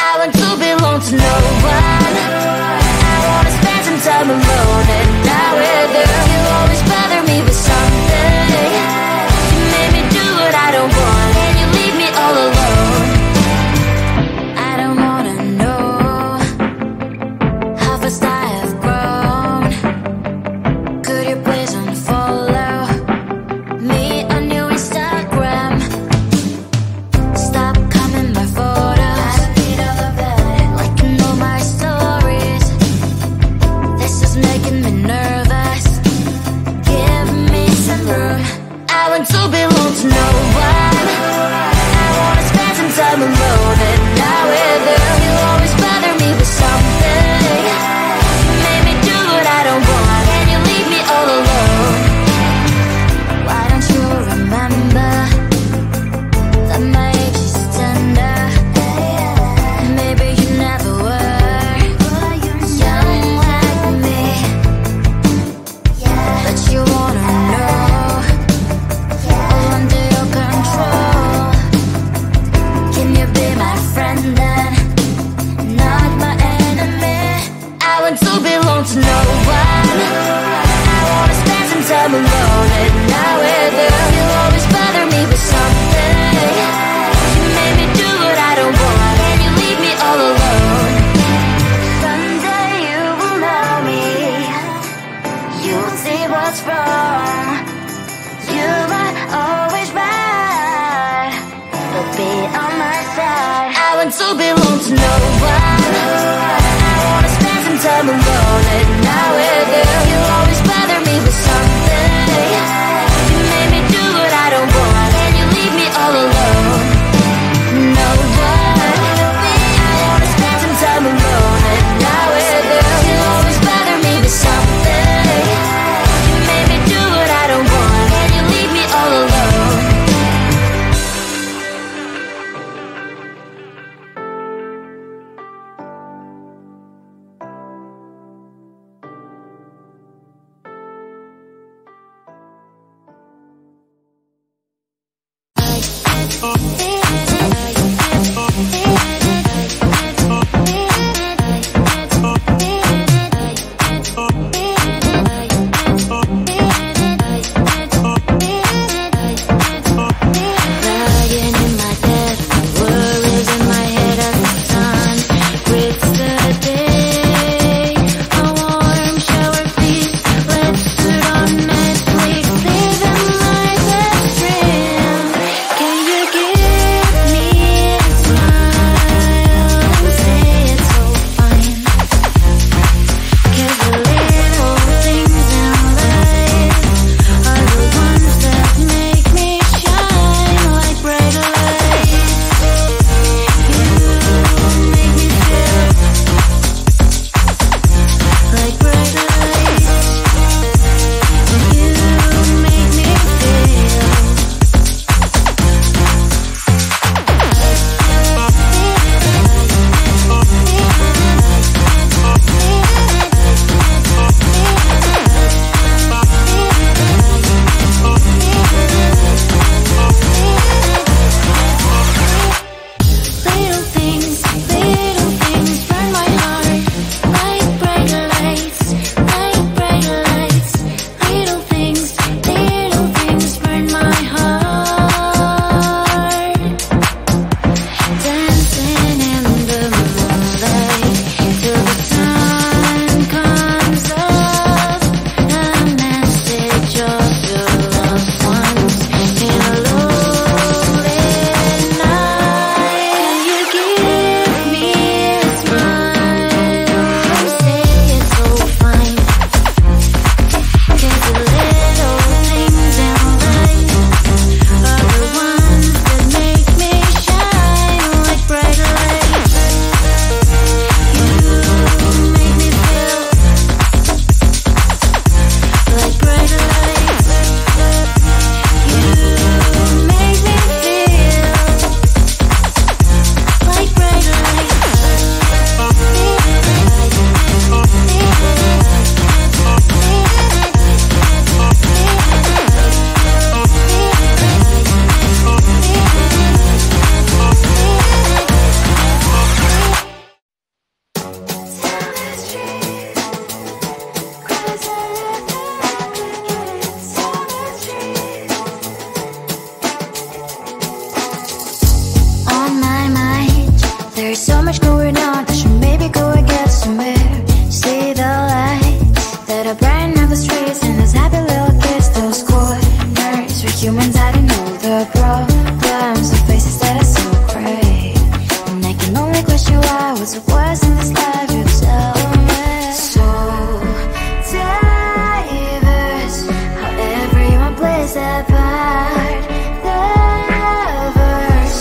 I want to belong to no one. I wanna spend some time alone and not with you. You always bother me with something. You made me do what I don't want, and you leave me all alone. I don't wanna know how fast I have grown. Could you please unfollow me on your Instagram? Stop coming by photos. I need all of that, like you know my stories. This is making me nervous. Give me some room. I want to belong to no one. I wanna spend some time alone and not with you. You always bother me with something. You made me do what I don't want, and you leave me all alone. Why don't you remember that my age is tender? Maybe you never were young like me, but you wanna know all under your control. Can you be my friend then, not my enemy? I want to belong to no one. I wanna spend some time alone and not with you. You always bother me with something. You made me do what I don't want, and you leave me all alone. Someday you will know me. You'll see what's wrong. You are always right, but be on my side. I want to belong to no one. I wanna spend some time alone and not with you. You always bother me with something. You made me do what I don't want, and you leave me all alone. No one. I wanna spend some time alone and not with you. You always bother me with something. You made me do what I don't want, and you leave me all alone. Lying in my bed, worries in my head as the sun breaks the day. A warm shower, please. Let's put on Netflix, living my best dream. Can you give in my mind. There is so much going on, I should maybe go and get somewhere. See the lights that are brighten up the streets, and those happy little kids, those corners where humans hiding all the problems, the faces that are so gray. And I can only question why, what's the worst in this life, you tell me. So diverse, how everyone plays their part. The verse,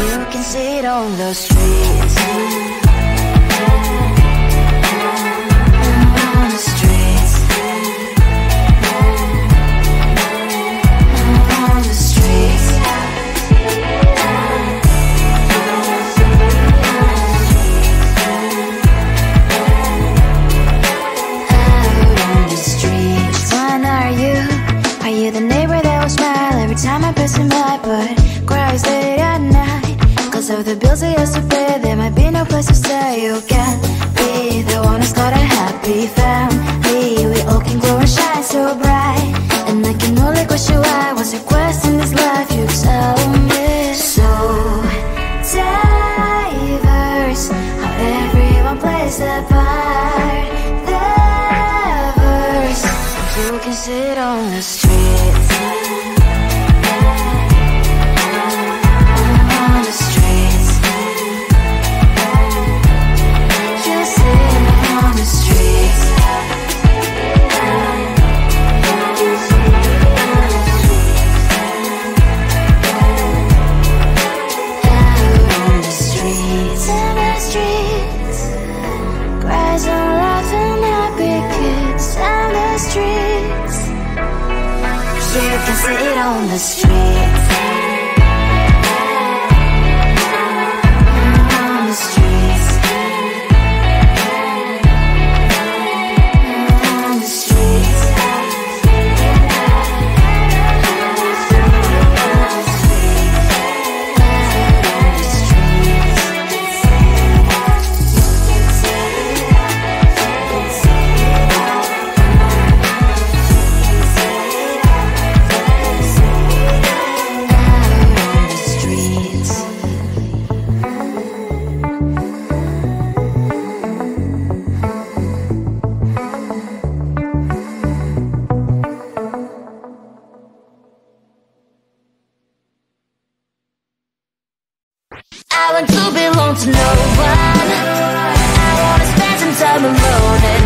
you can see it on the streets. Time I pass by, but cries late at night. Cause of the bills I used to pay, there might be no place to stay. You can be the one who's got a happy family. We all can grow and shine so bright. And I can only question why, what's the quest in this life, you tell me. So diverse, how everyone plays their part. The verse, you can sit on the streets. You can see it on the streets. On the streets. On the streets. I want to belong to no one. I wanna spend some time alone.